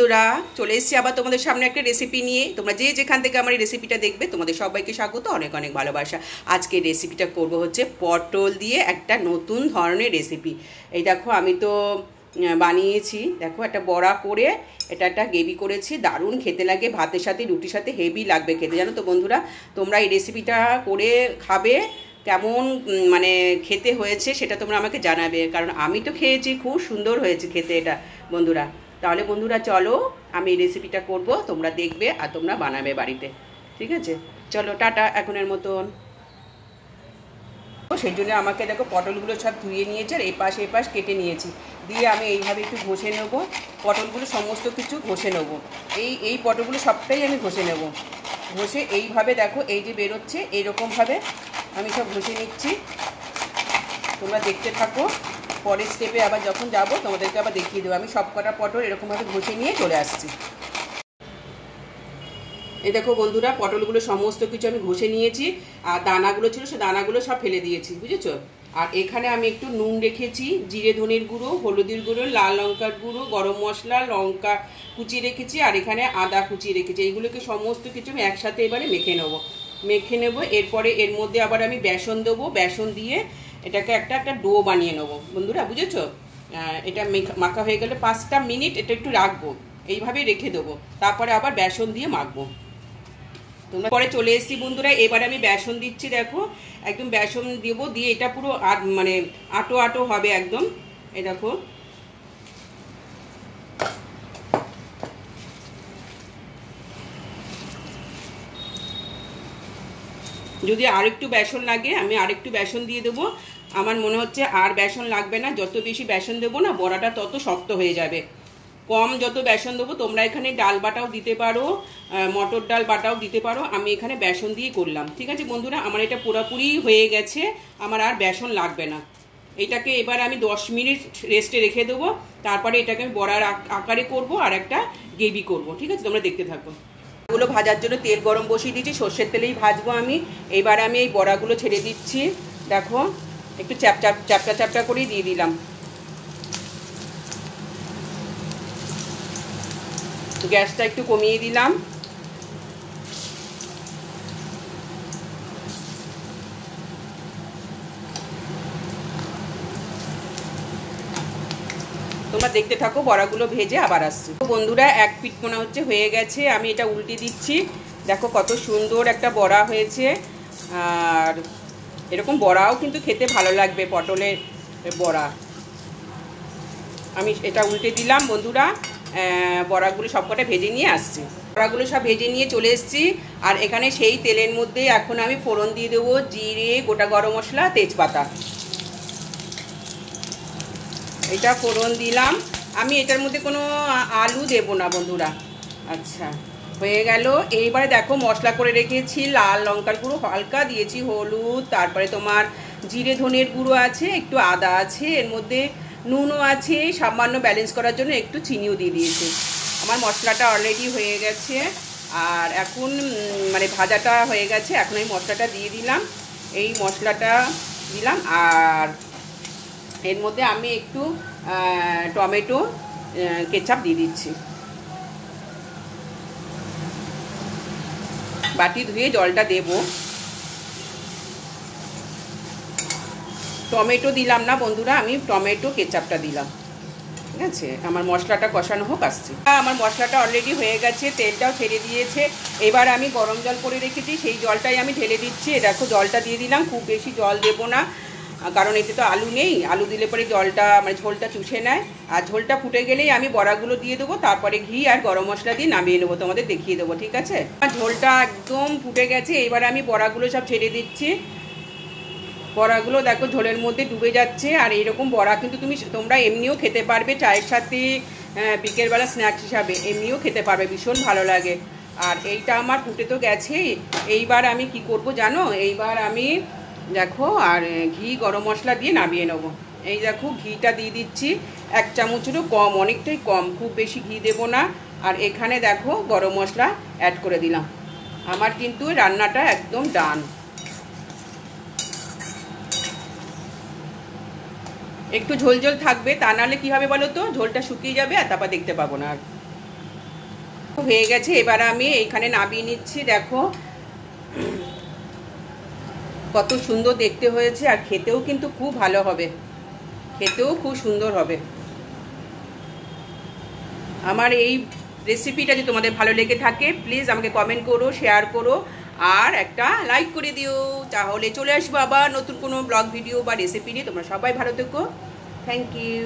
বন্ধুরা চলে এসেছি আবার তোমাদের সামনে একটা রেসিপি নিয়ে। তোমরা যে যেখান থেকে আমার এই রেসিপিটা দেখবে তোমাদের সবাইকে স্বাগত, অনেক অনেক ভালোবাসা। আজকে রেসিপিটা করব হচ্ছে পটল দিয়ে একটা নতুন ধরনের রেসিপি। এই দেখো আমি তো বানিয়েছি, দেখো একটা বড়া করে এটা একটা গ্রেভি করেছি, দারুণ খেতে লাগে, ভাতের সাথে রুটির সাথে হেভি লাগবে খেতে। জানো তো বন্ধুরা, তোমরা এই রেসিপিটা করে খাবে, কেমন মানে খেতে হয়েছে সেটা তোমরা আমাকে জানাবে, কারণ আমি তো খেয়েছি, খুব সুন্দর হয়েছে খেতে এটা বন্ধুরা। তাহলে বন্ধুরা চলো আমি এই রেসিপিটা করব, তোমরা দেখবে আর তোমরা বানাবে বাড়িতে, ঠিক আছে? চলো টাটা এখনের মতন। সেই জন্য আমাকে দেখো পটলগুলো সব ধুয়ে নিয়েছে আর এপাশ এপাশ কেটে নিয়েছি, দিয়ে আমি এইভাবে একটু ঘষে নেবো পটলগুলো, সমস্ত কিছু ঘষে নেবো। এই পটলগুলো সবটাই আমি ঘষে নেব, ঘষে এইভাবে দেখো এই যে বেরোচ্ছে এইরকমভাবে আমি সব ঘষে নিচ্ছি। তোমরা দেখতে থাকো, পরের স্টেপে আবার যখন যাব তোমাদেরকে আবার দেখিয়ে দেবো। আমি সব কটা পটল এরকমভাবে ঘষে নিয়ে চলে আসছি। এই দেখো বন্ধুরা, পটলগুলো সমস্ত কিছু আমি ঘষে নিয়েছি, আর দানাগুলো ছিল সে দানাগুলো সব ফেলে দিয়েছি, বুঝেছো? আর এখানে আমি একটু নুন রেখেছি, জিরে ধনের গুঁড়ো, হলুদের গুঁড়ো, লাল লঙ্কার গুঁড়ো, গরম মশলা, লঙ্কা কুচি রেখেছি, আর এখানে আদা কুচি রেখেছি। এইগুলোকে সমস্ত কিছু আমি একসাথে এবারে মেখে নেবো। এরপরে এর মধ্যে আবার আমি বেসন দেবো, বেসন দিয়ে এটাকে একটা ডো বানিয়ে নেবো বন্ধুরা, বুঝেছো? এটা মাখা হয়ে গেলে 5টা মিনিট এটা একটু রাখবো, এইভাবেই রেখে দেবো, তারপরে আবার বেসন দিয়ে মাখবো। তোমরা পরে চলে এসেছি বন্ধুরা, এবারে আমি বেসন দিচ্ছি, দেখো একদম বেসন দেবো, দিয়ে এটা পুরো মানে আটো আটো হবে একদম। এই দেখো যদি আরেকটু বেসন লাগে আমি আরেকটু বেসন দিয়ে দেবো। আমার মনে হচ্ছে আর বেসন লাগবে না, যত বেশি বেসন দেবো না বড়াটা তত শক্ত হয়ে যাবে। কম যত বেসন দেবো, তোমরা এখানে ডাল বাটাও দিতে পারো, মটর ডাল বাটাও দিতে পারো, আমি এখানে বেসন দিয়ে করলাম, ঠিক আছে বন্ধুরা? আমার এটা পুরোপুরি হয়ে গেছে, আমার আর বেসন লাগবে না। এটাকে এবার আমি 10 মিনিট রেস্টে রেখে দেবো, তারপরে এটাকে আমি বড়ার আকারে করব আর একটা গ্রেভি করব, ঠিক আছে? তোমরা দেখতে থাকো। বড়াগুলো ভাজার জন্য তেল গরম বসিয়ে দিয়েছি, সর্ষের তেলেই ভাজবো আমি। এবার আমি এই বড়াগুলো ছেড়ে দিচ্ছি, দেখো একটু চ্যাপটা করেই দিয়ে দিলাম। গ্যাসটা একটু কমিয়ে দিলাম। তোমরা দেখতে থাকো, বড়াগুলো ভেজে আবার আসছি। বন্ধুরা এক পিঠ মনে হচ্ছে হয়ে গেছে, আমি এটা উল্টে দিচ্ছি। দেখো কত সুন্দর একটা বড়া হয়েছে, আর এরকম বড়াও কিন্তু খেতে ভালো লাগবে, পটলের বড়া। আমি এটা উল্টে দিলাম বন্ধুরা, বড়াগুলো সবকটা ভেজে নিয়ে আসছি। বড়াগুলো সব ভেজে নিয়ে চলে এসেছি, আর এখানে সেই তেলের মধ্যে এখন আমি ফোড়ন দিয়ে দেবো জিরে, গোটা গরম মশলা, তেজপাতা। এটা ফোড়ন দিলাম, আমি এটার মধ্যে কোনো আলু দেব না বন্ধুরা। আচ্ছা হয়ে গেল। এইবারে দেখো মশলা করে রেখেছি, লাল লঙ্কার গুঁড়ো হালকা দিয়েছি, হলুদ, তারপরে তোমার জিরে ধনের গুঁড়ো আছে, একটু আদা আছে, এর মধ্যে নুনও আছে, সামান্য ব্যালেন্স করার জন্য একটু চিনিও দিয়ে দিয়েছি। আমার মশলাটা অলরেডি হয়ে গেছে, আর এখন মানে ভাজাটা হয়ে গেছে, এখন এই মশলাটা দিয়ে দিলাম। এই মশলাটা দিলাম, আর এর মধ্যে আমি একটু টমেটো কেচাপ দিয়ে দিচ্ছি। বাটি ধুয়ে জলটা দেব। টমেটো দিলাম না বন্ধুরা, আমি টমেটো কেচাপটা দিলাম, ঠিক আছে? আমার মশলাটা কষানো হোক, আসছে। আমার মশলাটা অলরেডি হয়ে গেছে, তেলটাও ছেড়ে দিয়েছে। এবার আমি গরম জল করে রেখেছি, সেই জলটাই আমি ঢেলে দিচ্ছি। দেখো জলটা দিয়ে দিলাম, খুব বেশি জল দেবো না, কারণ এতে তো আলু নেই, আলু দিলে পরে জলটা মানে ঝোলটা চুষে নেয়। আর ঝোলটা ফুটে গেলেই আমি বড়াগুলো দিয়ে দেবো, তারপরে ঘি আর গরম মশলা দিয়ে নামিয়ে নেবো, তোমাদের দেখিয়ে দেবো, ঠিক আছে? ঝোলটা একদম ফুটে গেছে, এবার আমি বড়াগুলো সব ছেড়ে দিচ্ছি। বড়াগুলো দেখো ঝোলের মধ্যে ডুবে যাচ্ছে, আর এইরকম বড়া কিন্তু তোমরা এমনিও খেতে পারবে, চায়ের সাথে, বিকেলবেলা স্ন্যাক্স হিসাবে এমনিও খেতে পারবে, ভীষণ ভালো লাগে। আর এইটা আমার ফুটে তো গেছেই। এইবার আমি কি করব জানো? এইবার আমি দেখো আর ঘি গরম মশলা দিয়ে নামিয়ে নেবো। এই দেখো ঘিটা দিয়ে দিচ্ছি, 1 চামচেরও কম, অনেকটাই কম, খুব বেশি ঘি দেবো না। আর এখানে দেখো গরম মশলা অ্যাড করে দিলাম। আমার কিন্তু রান্নাটা একদম ডান। একটু ঝোল ঝোল থাকবে, তা নাহলে কী হবে বলো তো, ঝোলটা শুকিয়ে যাবে আর তারপর দেখতে পাবো না। আর হয়ে গেছে, এবার আমি এইখানে নামিয়ে নিচ্ছি। দেখো কত সুন্দর দেখতে হয়েছে, আর খেতেও কিন্তু খুব ভালো হবে, খেতেও খুব সুন্দর হবে। আমার এই রেসিপিটা যদি তোমাদের ভালো লেগে থাকে প্লিজ আমাকে কমেন্ট করো, শেয়ার করো, আর একটা লাইক করে দিও। তাহলে চলে আসবো আবার নতুন কোনো ব্লগ ভিডিও বা রেসিপি নিয়ে। তোমরা সবাই ভালো থেকো। Thank you.